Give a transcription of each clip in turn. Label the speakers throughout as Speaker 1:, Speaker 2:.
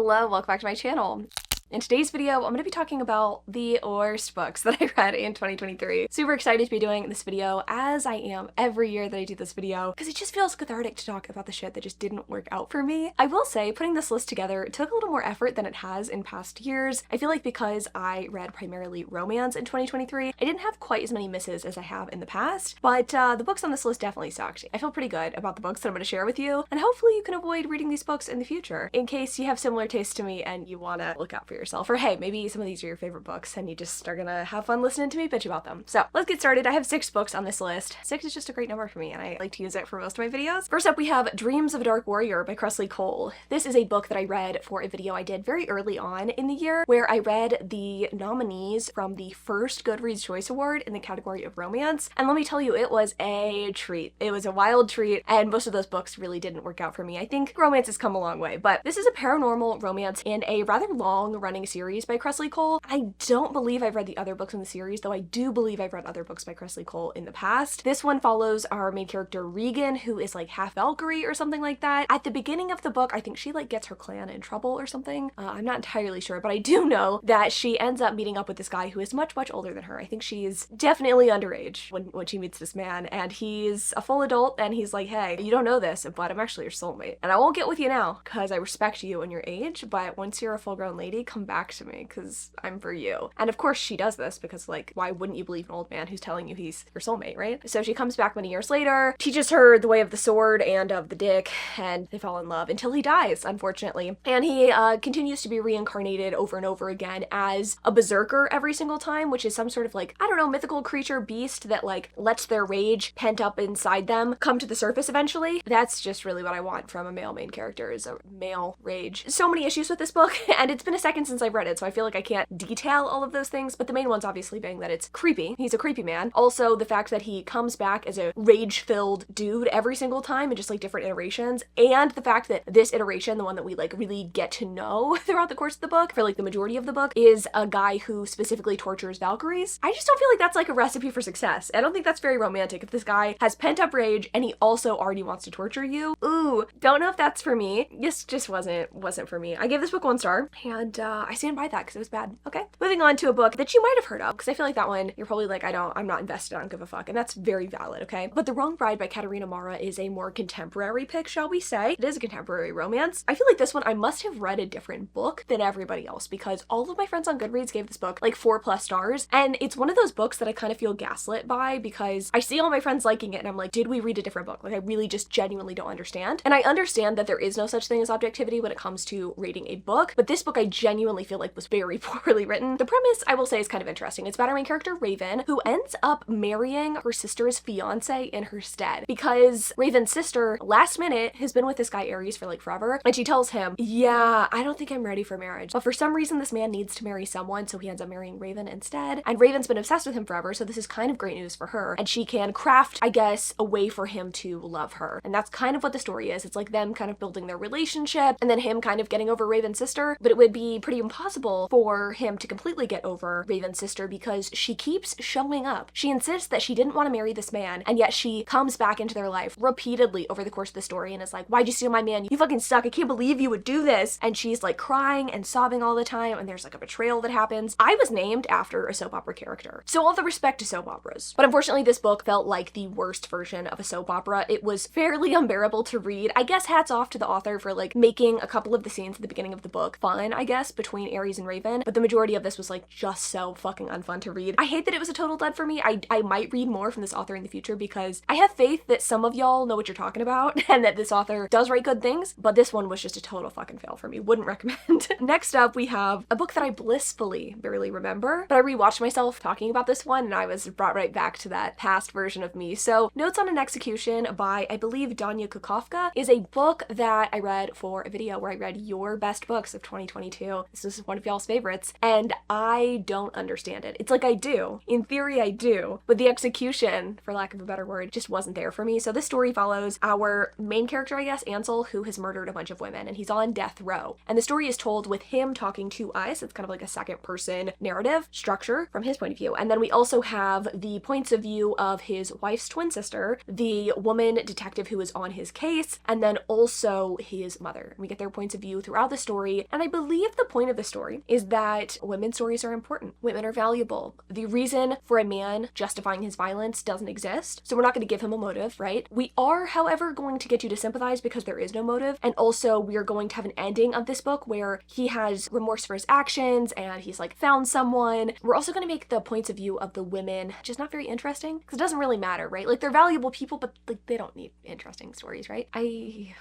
Speaker 1: Hello, welcome back to my channel. In today's video, I'm going to be talking about the worst books that I read in 2023. Super excited to be doing this video, as I am every year that I do this video, because it just feels cathartic to talk about the shit that just didn't work out for me. I will say, putting this list together took a little more effort than it has in past years. I feel like because I read primarily romance in 2023, I didn't have quite as many misses as I have in the past, but the books on this list definitely sucked. I feel pretty good about the books that I'm going to share with you, and hopefully you can avoid reading these books in the future, in case you have similar tastes to me and you want to look out for yourself. Or hey, maybe some of these are your favorite books and you just are gonna have fun listening to me bitch about them. So let's get started. I have 6 books on this list. 6 is just a great number for me and I like to use it for most of my videos. First up, we have Dreams of a Dark Warrior by Kresley Cole. This is a book that I read for a video I did very early on in the year, where I read the nominees from the first Goodreads Choice Award in the category of romance. And let me tell you, it was a treat. It was a wild treat, and most of those books really didn't work out for me. I think romance has come a long way, but this is a paranormal romance in a rather long running series by Kresley Cole. I don't believe I've read the other books in the series, though I do believe I've read other books by Kresley Cole in the past. This one follows our main character Regan, who is like half Valkyrie or something like that. At the beginning of the book, I think she like gets her clan in trouble or something. I'm not entirely sure, but I do know that she ends up meeting up with this guy who is much older than her. I think she's definitely underage when she meets this man, and he's a full adult, and he's like, hey, you don't know this, but I'm actually your soulmate, and I won't get with you now because I respect you and your age, but once you're a full-grown lady, come back to me because I'm for you. And of course she does this because, like, why wouldn't you believe an old man who's telling you he's your soulmate, right? So she comes back many years later, teaches her the way of the sword and of the dick, and they fall in love until he dies, unfortunately. And he continues to be reincarnated over and over again as a berserker every single time, which is some sort of, like, I don't know, mythical creature beast that like lets their rage pent up inside them come to the surface eventually. That's just really what I want from a male main character, is a male rage. So many issues with this book, and it's been a second since I've read it, so I feel like I can't detail all of those things, but the main ones obviously being that it's creepy. He's a creepy man. Also, the fact that he comes back as a rage-filled dude every single time in just like different iterations, and the fact that this iteration, the one that we like really get to know throughout the course of the book, for like the majority of the book, is a guy who specifically tortures Valkyries. I just don't feel like that's like a recipe for success. I don't think that's very romantic if this guy has pent-up rage and he also already wants to torture you. Ooh, don't know if that's for me. This just wasn't for me. I gave this book 1 star, and I stand by that because it was bad. Okay, moving on to a book that you might have heard of, because I feel like that one you're probably like, I'm not invested, I don't give a fuck, and that's very valid, okay? But The Wrong Bride by Katerina Mara is a more contemporary pick, shall we say. It is a contemporary romance. I feel like this one I must have read a different book than everybody else, because all of my friends on Goodreads gave this book like 4+ stars, and it's one of those books that I kind of feel gaslit by, because I see all my friends liking it and I'm like, did we read a different book? Like, I really just genuinely don't understand. And I understand that there is no such thing as objectivity when it comes to rating a book, but this book I genuinely feel like was very poorly written. The premise, I will say, is kind of interesting. It's about our main character Raven, who ends up marrying her sister's fiance in her stead, because Raven's sister last minute has been with this guy Aries for like forever, and she tells him, yeah, I don't think I'm ready for marriage, but for some reason this man needs to marry someone, so he ends up marrying Raven instead. And Raven's been obsessed with him forever, so this is kind of great news for her, and she can craft, I guess, a way for him to love her. And that's kind of what the story is. It's like them kind of building their relationship and then him kind of getting over Raven's sister, but it would be pretty impossible for him to completely get over Raven's sister because she keeps showing up. She insists that she didn't want to marry this man, and yet she comes back into their life repeatedly over the course of the story and is like, why'd you steal my man? You fucking suck. I can't believe you would do this. And she's like crying and sobbing all the time, and there's like a betrayal that happens. I was named after a soap opera character, so all the respect to soap operas. But unfortunately this book felt like the worst version of a soap opera. It was fairly unbearable to read. I guess hats off to the author for like making a couple of the scenes at the beginning of the book fun, I guess, between Aries and Raven, but the majority of this was like just so fucking unfun to read. I hate that it was a total dud for me. I might read more from this author in the future because I have faith that some of y'all know what you're talking about and that this author does write good things, but this one was just a total fucking fail for me. Wouldn't recommend. Next up, we have a book that I blissfully barely remember, but I rewatched myself talking about this one and I was brought right back to that past version of me. So Notes on an Execution by, I believe, Danya Kukovka is a book that I read for a video where I read your best books of 2022, this is one of y'all's favorites, and I don't understand it. It's like I do. In theory, I do, but the execution, for lack of a better word, just wasn't there for me. So this story follows our main character, I guess, Ansel, who has murdered a bunch of women, and he's on death row. And the story is told with him talking to us. It's kind of like a second person narrative structure from his point of view. And then we also have the points of view of his wife's twin sister, the woman detective who is on his case, and then also his mother. We get their points of view throughout the story. And I believe the point of the story is that women's stories are important. Women are valuable. The reason for a man justifying his violence doesn't exist. So we're not going to give him a motive, right? We are, however, going to get you to sympathize because there is no motive. And also we are going to have an ending of this book where he has remorse for his actions and he's like found someone. We're also going to make the points of view of the women just not very interesting because it doesn't really matter, right? Like they're valuable people, but like they don't need interesting stories, right? I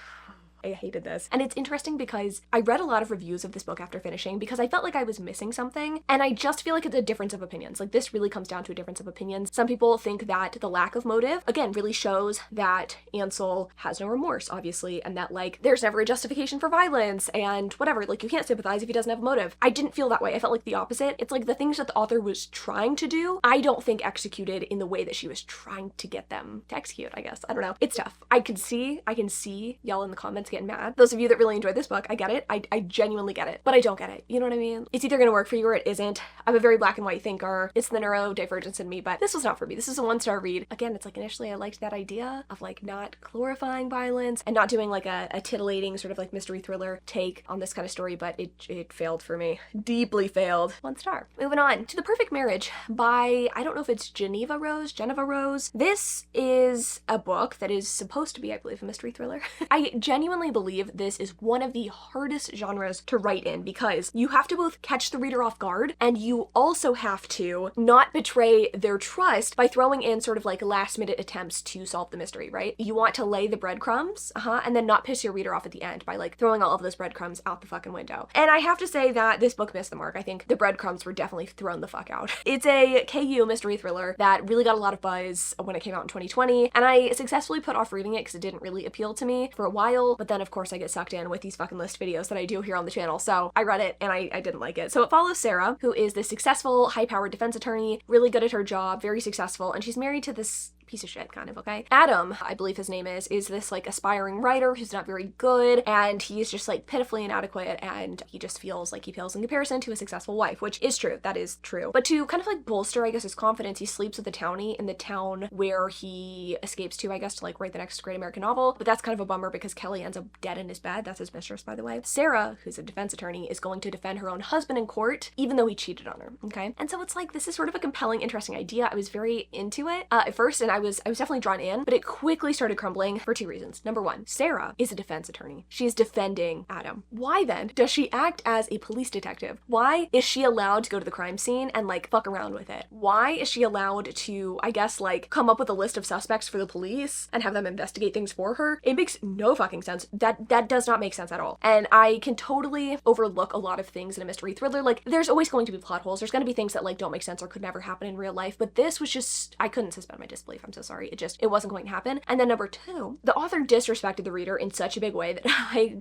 Speaker 1: hated this. And it's interesting because I read a lot of reviews of this book after finishing because I felt like I was missing something, and I just feel like it's a difference of opinions. Like this really comes down to a difference of opinions. Some people think that the lack of motive, again, really shows that Ansel has no remorse, obviously, and that like there's never a justification for violence and whatever, like you can't sympathize if he doesn't have a motive. I didn't feel that way. I felt like the opposite. It's like the things that the author was trying to do, I don't think executed in the way that she was trying to get them to execute, I guess. I don't know. It's tough. I can see y'all in the comments getting mad. Those of you that really enjoyed this book, I get it. I genuinely get it, but I don't get it. You know what I mean? It's either gonna work for you or it isn't. I'm a very black and white thinker. It's the neurodivergence in me, but this was not for me. This is a 1-star read. Again, it's like initially I liked that idea of like not glorifying violence and not doing like a titillating sort of like mystery thriller take on this kind of story, but it failed for me. Deeply failed. 1 star. Moving on to The Perfect Marriage by, I don't know if it's Geneva Rose. This is a book that is supposed to be, I believe, a mystery thriller. I genuinely believe this is one of the hardest genres to write in because you have to both catch the reader off guard and you also have to not betray their trust by throwing in sort of like last minute attempts to solve the mystery, right? You want to lay the breadcrumbs, and then not piss your reader off at the end by like throwing all of those breadcrumbs out the fucking window. And I have to say that this book missed the mark. I think the breadcrumbs were definitely thrown the fuck out. It's a KU mystery thriller that really got a lot of buzz when it came out in 2020, and I successfully put off reading it because it didn't really appeal to me for a while, but then of course I get sucked in with these fucking list videos that I do here on the channel, so I read it and I didn't like it. So it follows Sarah, who is this successful, high-powered defense attorney, really good at her job, very successful, and she's married to this piece of shit, kind of, okay? Adam, I believe his name is this like aspiring writer who's not very good, and he's just like pitifully inadequate, and he just feels like he pales in comparison to a successful wife, which is true, that is true. But to kind of like bolster, I guess, his confidence, he sleeps with a townie in the town where he escapes to, I guess, to like write the next great American novel, but that's kind of a bummer because Kelly ends up dead in his bed. That's his mistress, by the way. Sarah, who's a defense attorney, is going to defend her own husband in court, even though he cheated on her, okay? And so it's like, this is sort of a compelling, interesting idea. I was very into it at first, and I was definitely drawn in, but it quickly started crumbling for 2 reasons. Number 1, Sarah is a defense attorney. She is defending Adam. Why then does she act as a police detective? Why is she allowed to go to the crime scene and like fuck around with it? Why is she allowed to, I guess, like come up with a list of suspects for the police and have them investigate things for her? It makes no fucking sense. That does not make sense at all. And I can totally overlook a lot of things in a mystery thriller. Like there's always going to be plot holes. There's going to be things that like don't make sense or could never happen in real life, but this was just, I couldn't suspend my disbelief. I'm so sorry. It wasn't going to happen. And then number 2, the author disrespected the reader in such a big way that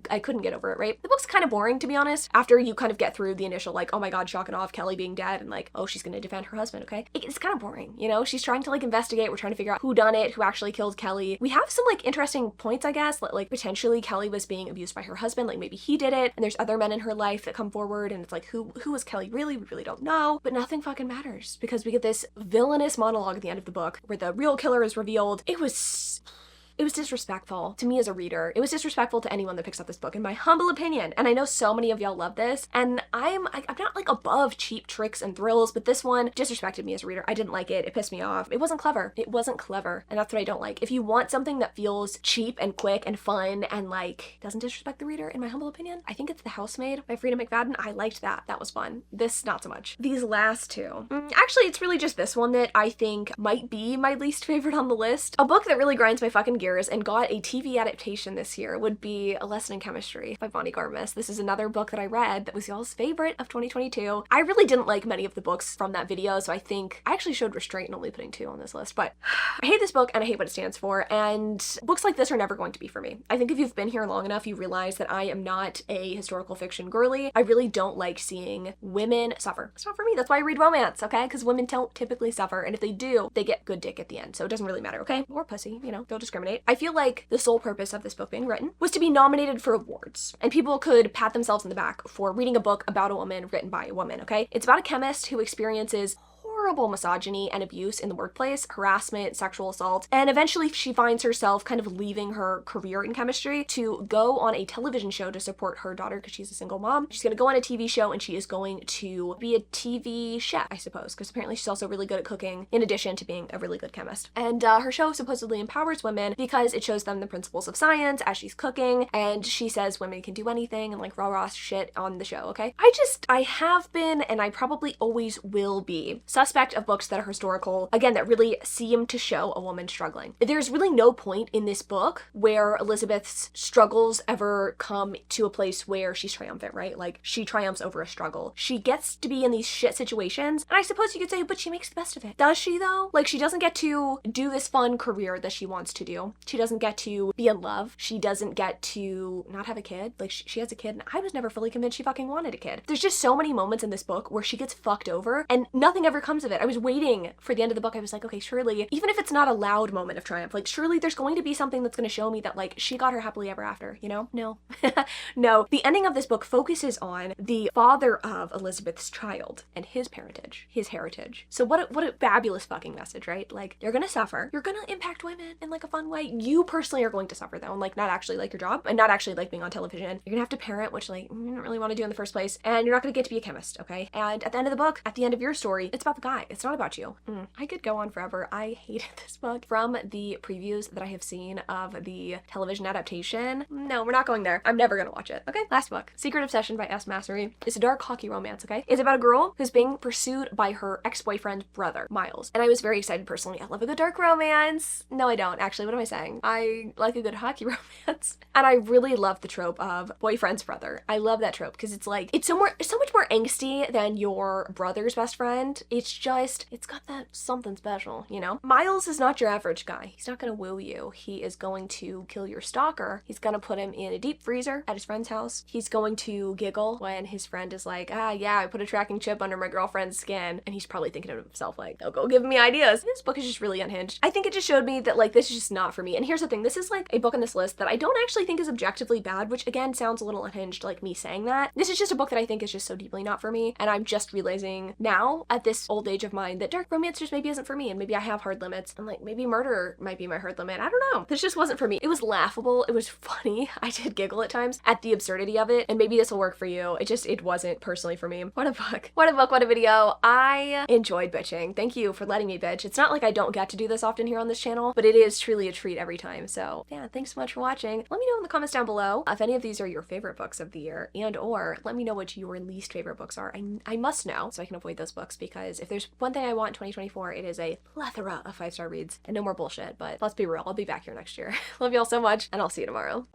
Speaker 1: I couldn't get over it, right? The book's kind of boring, to be honest, after you kind of get through the initial like, oh my god, shock and awe of Kelly being dead and like, oh, she's gonna defend her husband, okay? It's kind of boring, you know? She's trying to like investigate, we're trying to figure out who done it, who actually killed Kelly. We have some like interesting points, I guess, like potentially Kelly was being abused by her husband, like maybe he did it, and there's other men in her life that come forward, and it's like, who was Kelly really? We really don't know, but nothing fucking matters because we get this villainous monologue at the end of the book where the real killer is revealed. It was disrespectful to me as a reader. It was disrespectful to anyone that picks up this book, in my humble opinion. And I know so many of y'all love this, and I'm not like above cheap tricks and thrills, but this one disrespected me as a reader. I didn't like it. It pissed me off. It wasn't clever. It wasn't clever, and that's what I don't like. If you want something that feels cheap and quick and fun and like doesn't disrespect the reader, in my humble opinion, I think it's The Housemaid by Frida McFadden. I liked that. That was fun. This, not so much. These last 2. Actually, it's really just this one that I think might be my least favorite on the list. A book that really grinds my fucking gears and got a TV adaptation this year would be A Lesson in Chemistry by Bonnie Garmis. This is another book that I read that was y'all's favorite of 2022. I really didn't like many of the books from that video, so I think I actually showed restraint in only putting 2 on this list, but I hate this book and I hate what it stands for, and books like this are never going to be for me. I think if you've been here long enough, you realize that I am not a historical fiction girly. I really don't like seeing women suffer. It's not for me. That's why I read romance, okay? Because women don't typically suffer, and if they do, they get good dick at the end, so it doesn't really matter, okay? Or pussy, you know, don't discriminate. I feel like the sole purpose of this book being written was to be nominated for awards, and people could pat themselves in the back for reading a book about a woman written by a woman, okay? It's about a chemist who experiences horrible misogyny and abuse in the workplace, harassment, sexual assault, and eventually she finds herself kind of leaving her career in chemistry to go on a television show to support her daughter because she's a single mom. She's gonna go on a TV show and she is going to be a TV chef, I suppose, because apparently she's also really good at cooking in addition to being a really good chemist. And her show supposedly empowers women because it shows them the principles of science as she's cooking, and she says women can do anything and like rah-rah shit on the show, okay? I have been, and I probably always will be, suspect of books that are historical, again, that really seem to show a woman struggling. There's really no point in this book where Elizabeth's struggles ever come to a place where she's triumphant, right? Like, she triumphs over a struggle. She gets to be in these shit situations, and I suppose you could say, but she makes the best of it. Does she, though? Like, she doesn't get to do this fun career that she wants to do. She doesn't get to be in love. She doesn't get to not have a kid. Like, she has a kid, and I was never fully convinced she fucking wanted a kid. There's just so many moments in this book where she gets fucked over, and nothing ever comes of it. I was waiting for the end of the book. I was like, okay, surely, even if it's not a loud moment of triumph, like, surely there's going to be something that's going to show me that, like, she got her happily ever after, you know? No. No. The ending of this book focuses on the father of Elizabeth's child and his parentage, his heritage. So what a fabulous fucking message, right? Like, you're gonna suffer. You're gonna impact women in, like, a fun way. You personally are going to suffer, though, and, like, not actually like your job, and not actually like being on television. You're gonna have to parent, which, like, you don't really want to do in the first place, and you're not gonna get to be a chemist, okay? And at the end of the book, at the end of your story, it's about the guy. It's not about you. I could go on forever. I hated this book. From the previews that I have seen of the television adaptation, no, we're not going there. I'm never gonna watch it. Okay, last book. Secret Obsession by S. Massery. It's a dark hockey romance, okay? It's about a girl who's being pursued by her ex-boyfriend's brother, Miles. And I was very excited personally. I love a good dark romance. No, I don't. Actually, what am I saying? I like a good hockey romance. And I really love the trope of boyfriend's brother. I love that trope because it's like, it's so much more angsty than your brother's best friend. It's got that something special, you know? Miles is not your average guy. He's not gonna woo you. He is going to kill your stalker. He's gonna put him in a deep freezer at his friend's house. He's going to giggle when his friend is like, yeah, I put a tracking chip under my girlfriend's skin. And he's probably thinking to himself like, oh, go give me ideas. This book is just really unhinged. I think it just showed me that, like, this is just not for me. And here's the thing. This is like a book on this list that I don't actually think is objectively bad, which again sounds a little unhinged, like me saying that. This is just a book that I think is just so deeply not for me. And I'm just realizing now at this old age of mine that dark romance just maybe isn't for me, and maybe I have hard limits, and like maybe murder might be my hard limit. I don't know. This just wasn't for me. It was laughable. It was funny. I did giggle at times at the absurdity of it, and maybe this will work for you. It wasn't personally for me. What a book. What a book. What a video. I enjoyed bitching. Thank you for letting me bitch. It's not like I don't get to do this often here on this channel, but it is truly a treat every time. So yeah, thanks so much for watching. Let me know in the comments down below if any of these are your favorite books of the year, and or let me know what your least favorite books are. I must know so I can avoid those books, because if there's one thing I want in 2024, it is a plethora of 5-star reads and no more bullshit. But let's be real, I'll be back here next year. Love y'all so much, and I'll see you tomorrow.